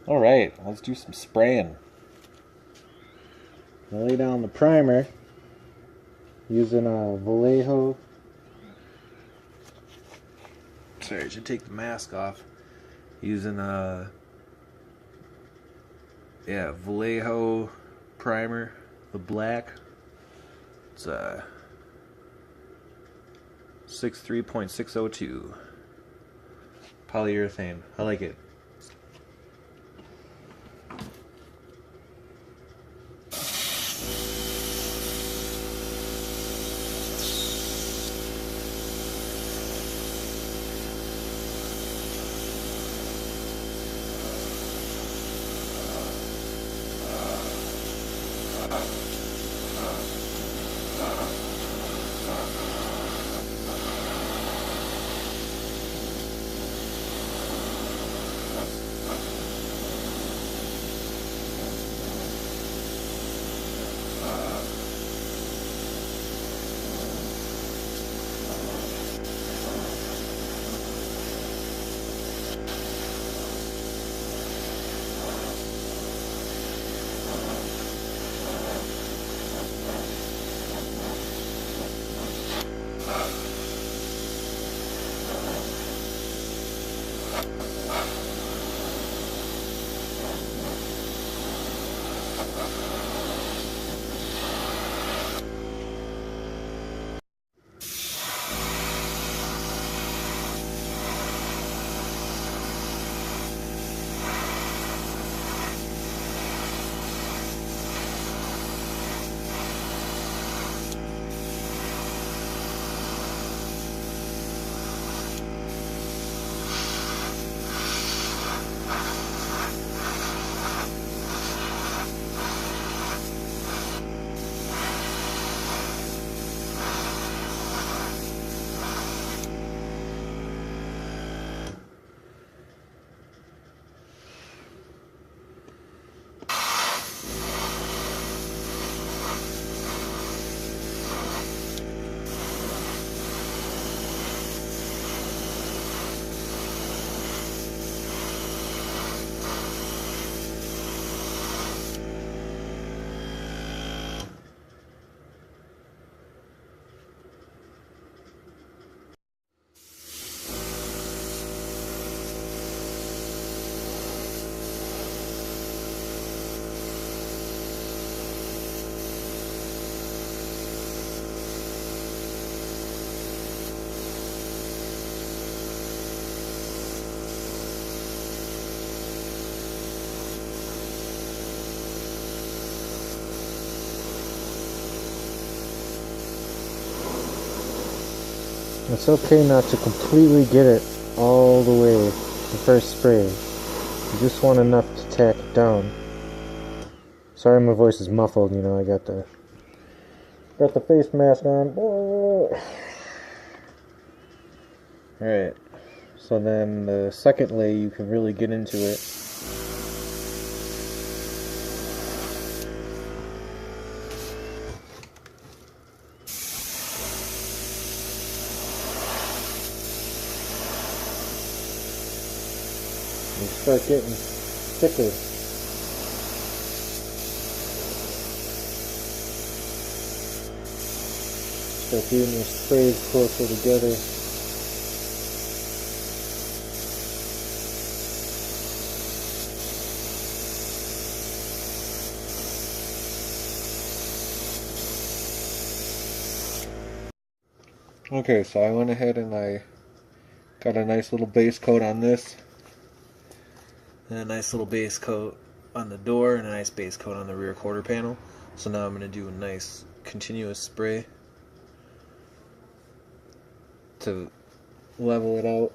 Alright, let's do some spraying. I lay down the primer using a Valejo. Sorry, I should take the mask off. Using a Valejo primer, the black. It's a 63.602 polyurethane. I like it. It's okay not to completely get it all the way the first spray. You just want enough to tack it down. Sorry my voice is muffled, you know, I got the face mask on. Alright, so then the second lay you can really get into it. You start getting thicker. Start getting your sprays closer together. Okay, so I went ahead and I got a nice little base coat on this. And a nice little base coat on the door and a nice base coat on the rear quarter panel. So now I'm going to do a nice continuous spray to level it out.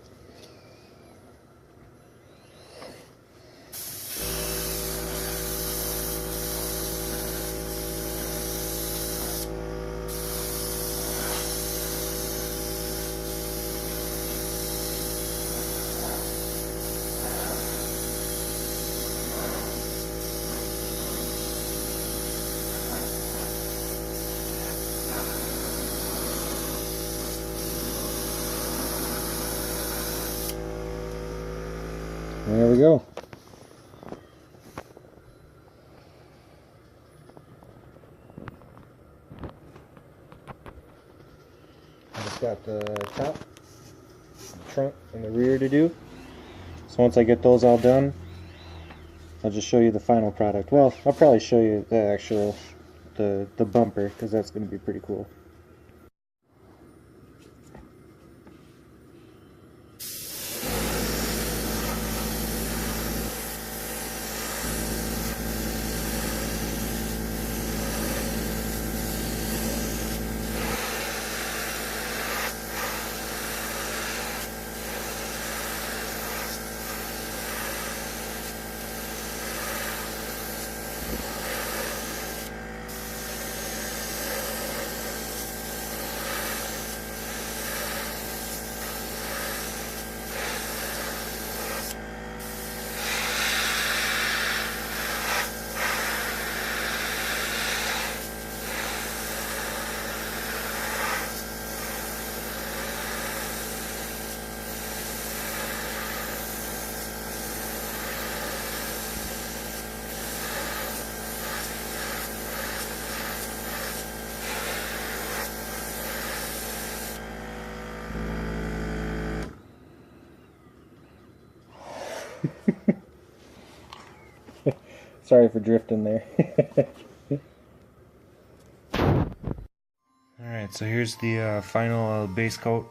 There we go. got the top, the front, and the rear to do. So once I get those all done, I'll just show you the final product. Well, I'll probably show you the actual, the bumper, because that's going to be pretty cool. Sorry for drifting there. Alright, so here's the final base coat.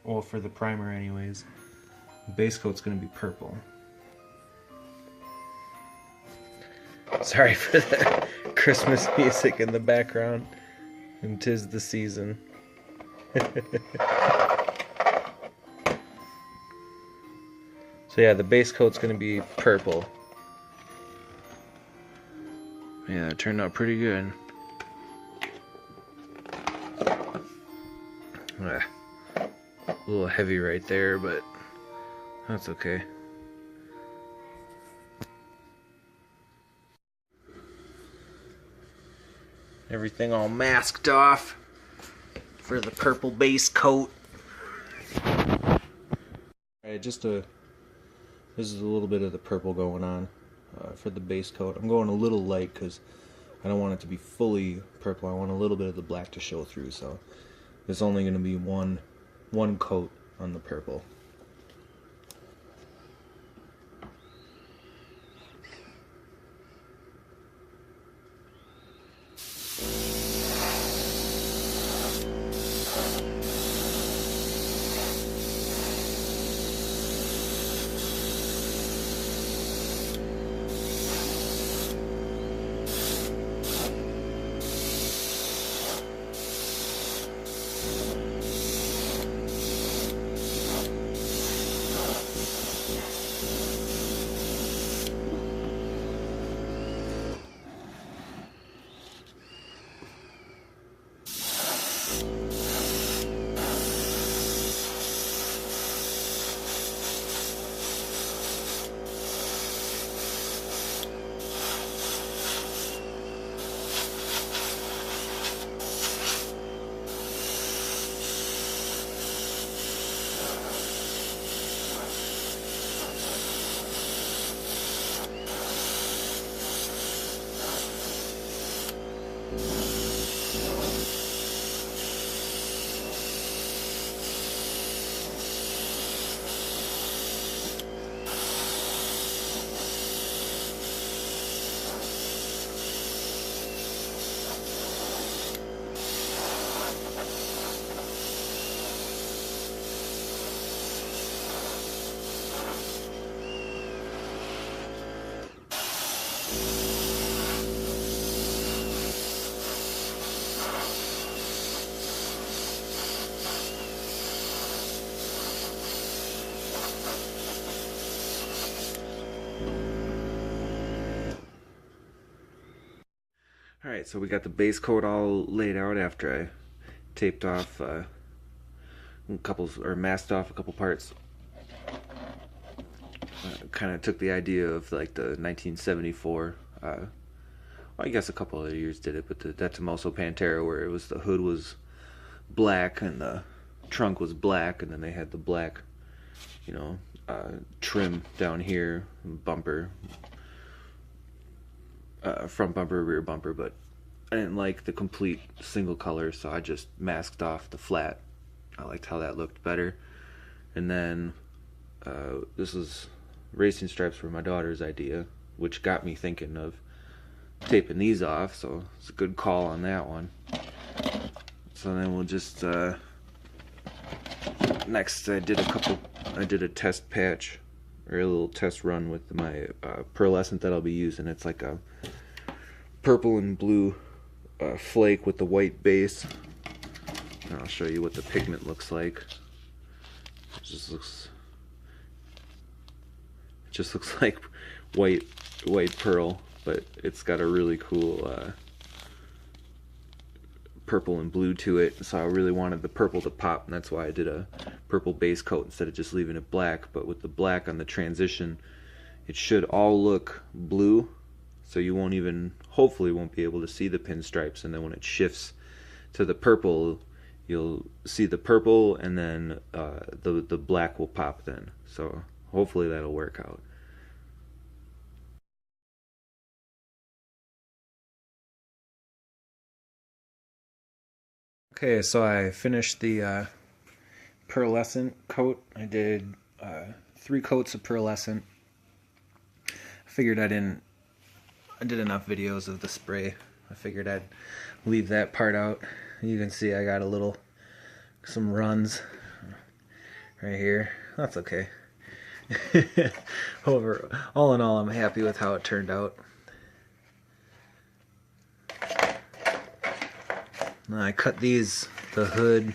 Well, for the primer anyways. The base coat's going to be purple. Sorry for the Christmas music in the background. And 'tis the season. So yeah, the base coat's going to be purple. Yeah, it turned out pretty good. A little heavy right there, but that's okay. Everything all masked off for the purple base coat. Alright, this is a little bit of the purple going on for the base coat. I'm going a little light because I don't want it to be fully purple. I want a little bit of the black to show through, so there's only going to be one coat on the purple. Alright, so we got the base coat all laid out after I taped off masked off a couple parts. Kind of took the idea of like the 1974, well, I guess a couple of years did it, but the Detomaso Pantera, where it was the hood was black and the trunk was black, and then they had the black, you know, trim down here, bumper, front bumper, rear bumper, but I didn't like the complete single color, so I just masked off the flat. I liked how that looked better. And then this was racing stripes were my daughter's idea, which got me thinking of taping these off, so it's a good call on that one. So then we'll just next I did a test patch, or a little test run with my pearlescent that I'll be using. It's like a purple and blue flake with the white base. And I'll show you what the pigment looks like. It just looks like white pearl, but it's got a really cool purple and blue to it. So I really wanted the purple to pop, and that's why I did a purple base coat instead of just leaving it black. But with the black on the transition, it should all look blue, so you won't even, hopefully won't be able to see the pinstripes. And then when it shifts to the purple, you'll see the purple, and then the black will pop then. So hopefully that'll work out. Okay, so I finished the pearlescent coat. I did 3 coats of pearlescent. I figured I did enough videos of the spray. I figured I'd leave that part out. You can see I got some runs right here. That's okay. All in all, I'm happy with how it turned out. Now I cut the hood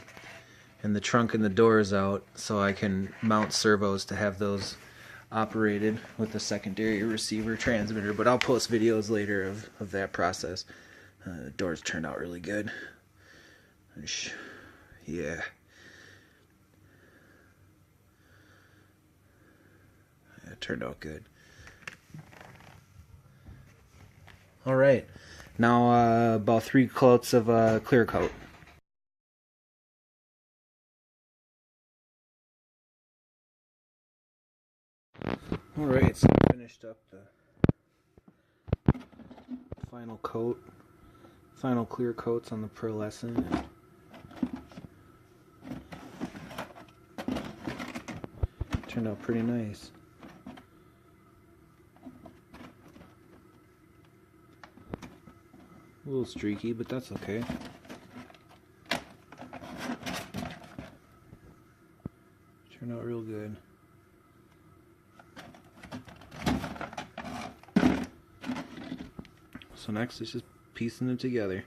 and the trunk and the doors out so I can mount servos to have those operated with the secondary receiver transmitter, but I'll post videos later of that process. The doors turned out really good. Yeah. It turned out good. Alright, now about 3 coats of clear coat. Alright, so I finished up the final clear coats on the pearlescent. Turned out pretty nice. A little streaky, but that's okay. Turned out real good. So next is just piecing them together.